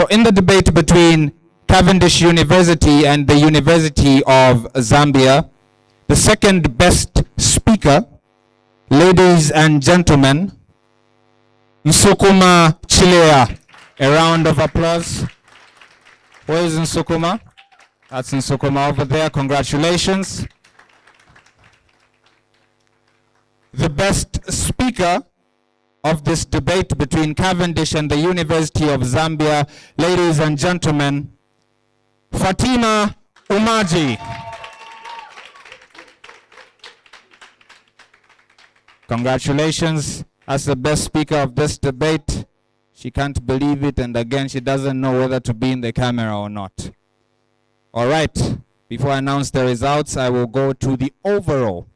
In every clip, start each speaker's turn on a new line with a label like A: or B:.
A: So in the debate between Cavendish University and the University of Zambia, the second best speaker, ladies and gentlemen, Nsukuma Chilea. A round of applause. Where is Nsukuma? That's Nsukuma over there. Congratulations. The best speaker of this debate between Cavendish and the University of Zambia, ladies and gentlemen, Fatima Umaji. Congratulations. As the best speaker of this debate. She can't believe it, and again, she doesn't know whether to be in the camera or not. All right, before I announce the results, I will go to the overall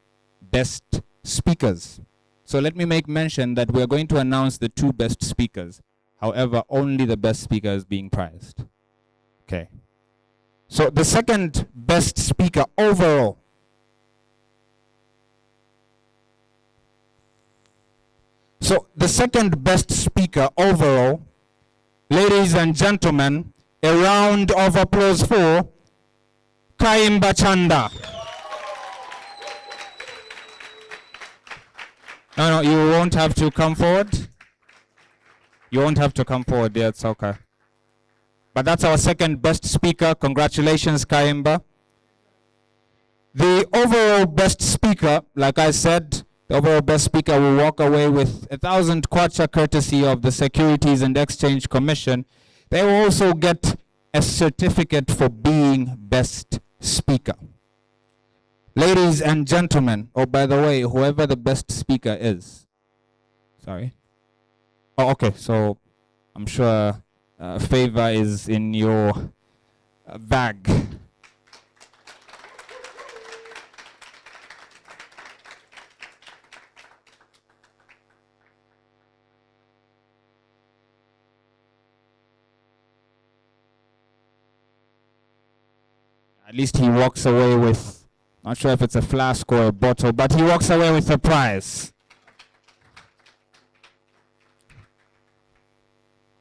A: best speakers. So let me make mention that we're going to announce the two best speakers. However, only the best speaker is being prized. Okay. So the second best speaker overall. So the second best speaker overall, ladies and gentlemen, a round of applause for Kaimba Chanda. No, you won't have to come forward. You won't have to come forward, yeah, it's okay. But that's our second best speaker. Congratulations, Kaimba. The overall best speaker, like I said, the overall best speaker will walk away with 1,000 kwacha courtesy of the Securities and Exchange Commission. They will also get a certificate for being best speaker. Ladies and gentlemen, oh, by the way, whoever the best speaker is, sorry. Oh, okay, so I'm sure favor is in your bag. At least he walks away with, not sure if it's a flask or a bottle, but he walks away with a prize.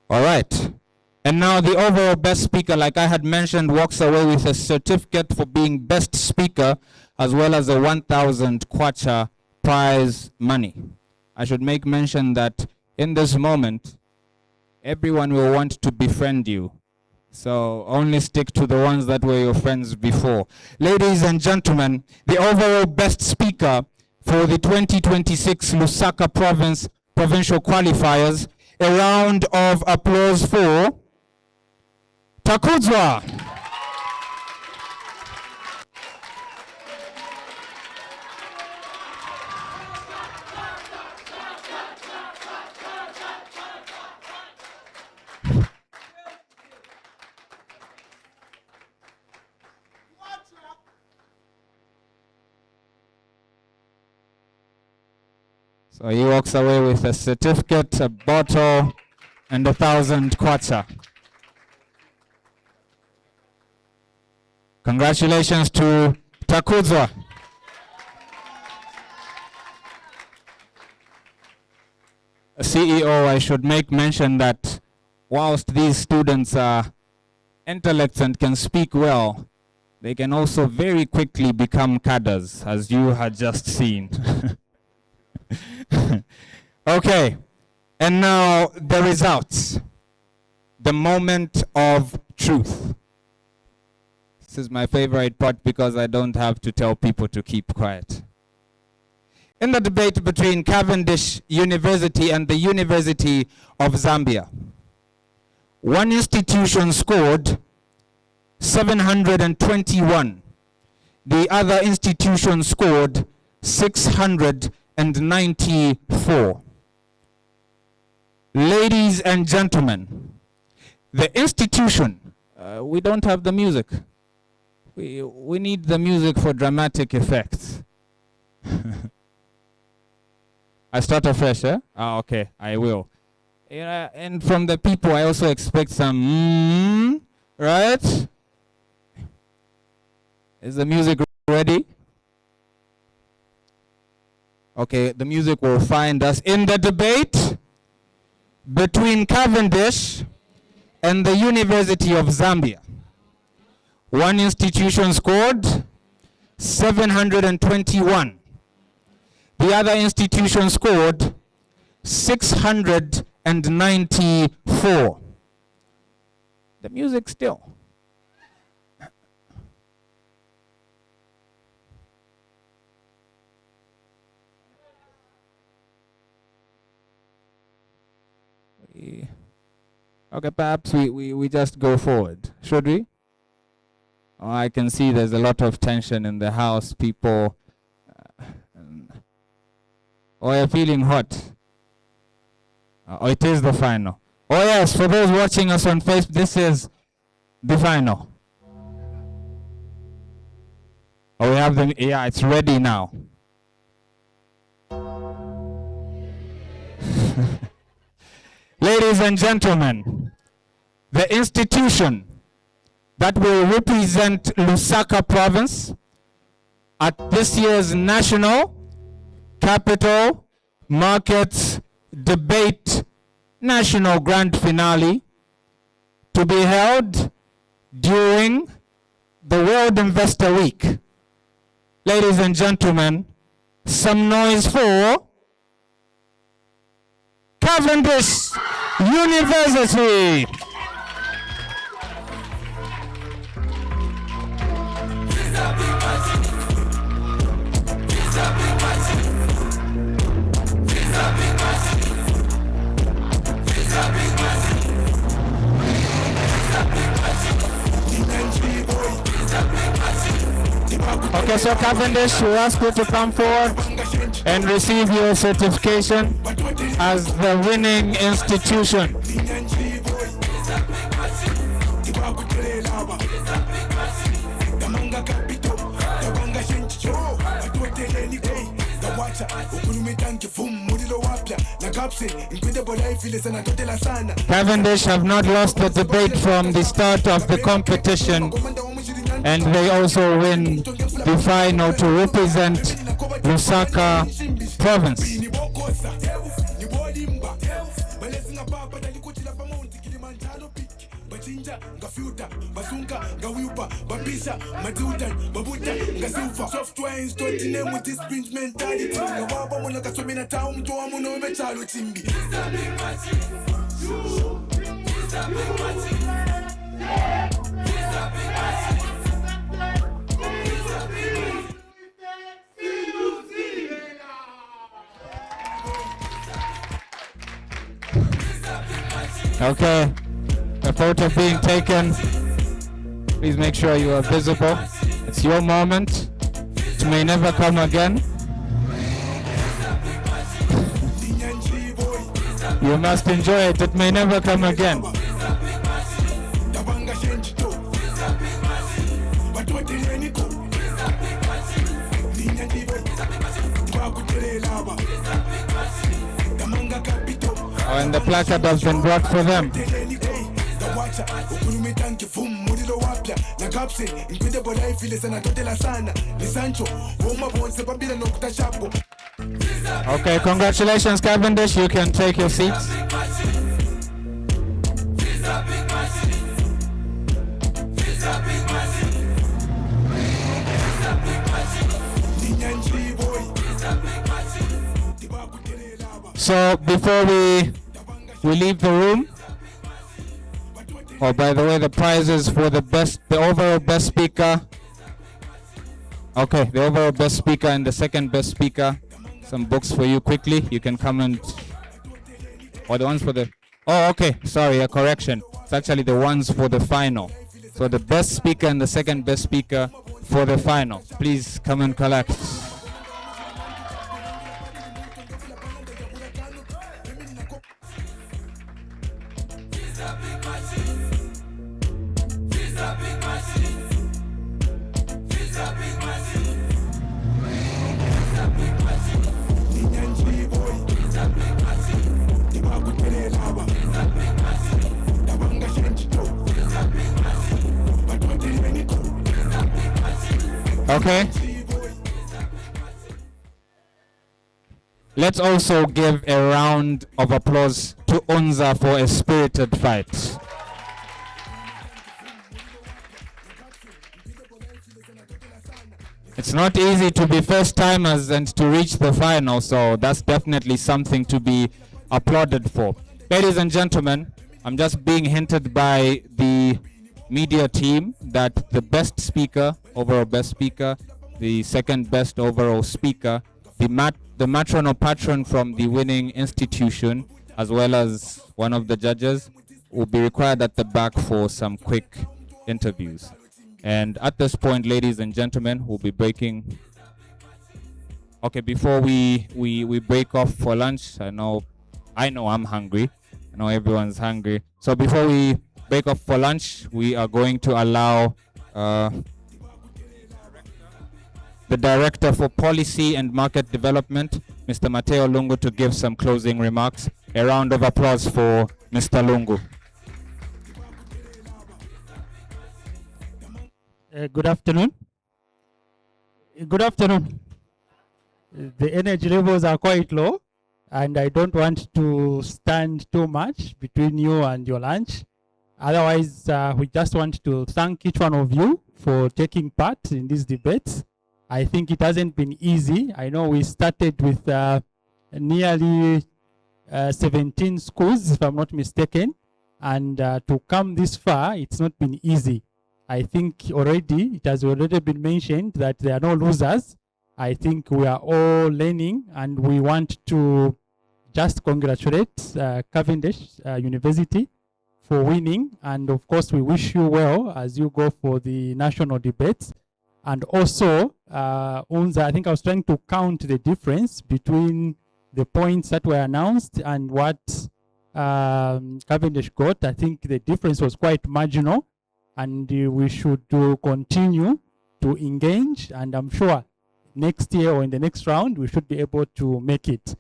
A: All right. And now the overall best speaker, like I had mentioned, walks away with a certificate for being best speaker, as well as a 1,000 kwacha prize money. I should make mention that in this moment, everyone will want to befriend you. So only stick to the ones that were your friends before. Ladies and gentlemen, the overall best speaker for the 2026 Lusaka provincial qualifiers, a round of applause for Takudzwa. So he walks away with a certificate, a bottle, and 1,000 kwacha. Congratulations to Takudzwa. CEO, I should make mention that whilst these students are intellects and can speak well, they can also very quickly become cadres, as you had just seen. Okay, and now the results. The moment of truth. This is my favorite part because I don't have to tell people to keep quiet. In the debate between Cavendish University and the University of Zambia, one institution scored 721. The other institution scored 694. Ladies and gentlemen, the institution, we don't have the music. We need the music for dramatic effects. I start afresh, eh? Ah, okay, I will. And from the people, I also expect some, right? Is the music ready? Okay, the music will find us in the debate between Cavendish and the University of Zambia. One institution scored 721. The other institution scored 694. The music still. Okay, perhaps we just go forward. Should we? Oh, I can see there's a lot of tension in the house. People. You're feeling hot. It is the final. Oh yes, for those watching us on Facebook, this is the final. We have them. Yeah, it's ready now. Ladies and gentlemen, the institution that will represent Lusaka province at this year's National Capital Markets Debate National Grand Finale, to be held during the World Investor Week. Ladies and gentlemen, some noise for Cavendish University. Okay, so Cavendish, we ask you to come forward and receive your certification as the winning institution. Cavendish have not lost the debate from the start of the competition, and they also win the final to represent Lusaka province. Okay, a photo being taken. Please make sure you are visible. It's your moment. It may never come again. You must enjoy it. It may never come again. Oh, and the placard has been brought for them. Okay, congratulations, Cavendish. You can take your seats. So before we leave the room, oh, by the way, the prizes for the overall best speaker. Okay, the overall best speaker and the second best speaker. Some books for you quickly. You can come and, or the ones for the, oh, okay, sorry, a correction. It's actually the ones for the final. So the best speaker and the second best speaker for the final. Please come and collect. Okay. Let's also give a round of applause to Unza for a spirited fight. It's not easy to be first timers and to reach the final, so that's definitely something to be applauded for. Ladies and gentlemen, I'm just being hinted by the media team that the best speaker, overall best speaker, the second best overall speaker, the matron or patron from the winning institution, as well as one of the judges, will be required at the back for some quick interviews. And at this point, ladies and gentlemen, we'll be breaking. Okay, before we break off for lunch, I know I'm hungry. I know everyone's hungry. So before we break off for lunch, we are going to allow the Director for Policy and Market Development, Mr. Mateo Lungu, to give some closing remarks. A round of applause for Mr. Lungu.
B: Good afternoon. Good afternoon. The energy levels are quite low, and I don't want to stand too much between you and your lunch. Otherwise, we just want to thank each one of you for taking part in these debates. I think it hasn't been easy. I know we started with nearly 17 schools, if I'm not mistaken, and to come this far, it's not been easy. I think it has already been mentioned that there are no losers. I think we are all learning, and we want to just congratulate Cavendish University for winning. And of course, we wish you well as you go for the national debates. And also, Unza, I think I was trying to count the difference between the points that were announced and what Cavendish got. I think the difference was quite marginal. And we should continue to engage, and I'm sure next year or in the next round we should be able to make it.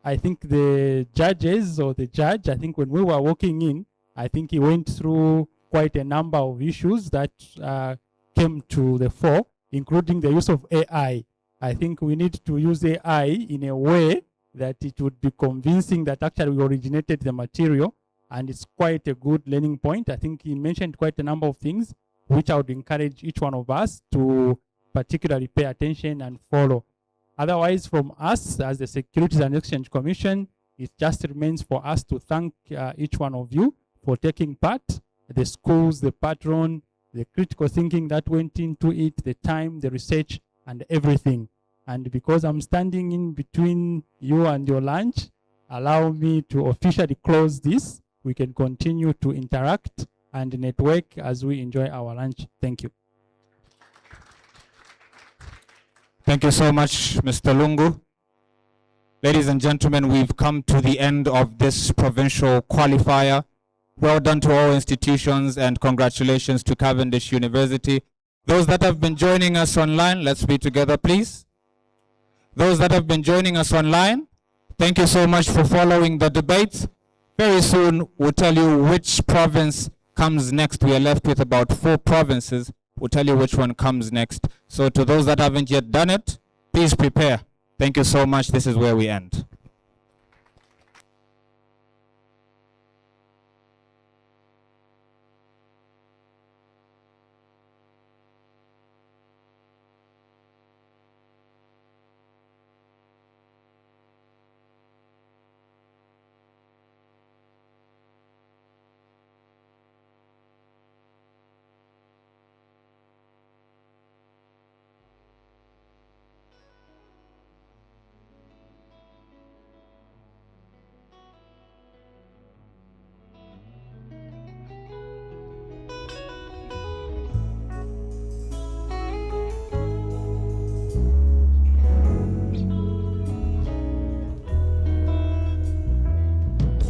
B: I think the judges or the judge, I think when we were walking in, I think he went through quite a number of issues that came to the fore, including the use of AI. I think we need to use AI in a way that it would be convincing that actually we originated the material. And it's quite a good learning point. I think he mentioned quite a number of things, which I would encourage each one of us to particularly pay attention and follow. Otherwise, from us as the Securities and Exchange Commission, it just remains for us to thank each one of you for taking part, the schools, the patron, the critical thinking that went into it, the time, the research, and everything. And because I'm standing in between you and your lunch, allow me to officially close this. We can continue to interact and network as we enjoy our lunch. Thank you.
A: Thank you so much, Mr. Lungu. Ladies and gentlemen, we've come to the end of this provincial qualifier. Well done to all institutions, and congratulations to Cavendish University. Those that have been joining us online, let's be together, please. Those that have been joining us online, thank you so much for following the debates. Very soon, we'll tell you which province comes next. We are left with about 4 provinces. We'll tell you which one comes next. So to those that haven't yet done it, please prepare. Thank you so much. This is where we end.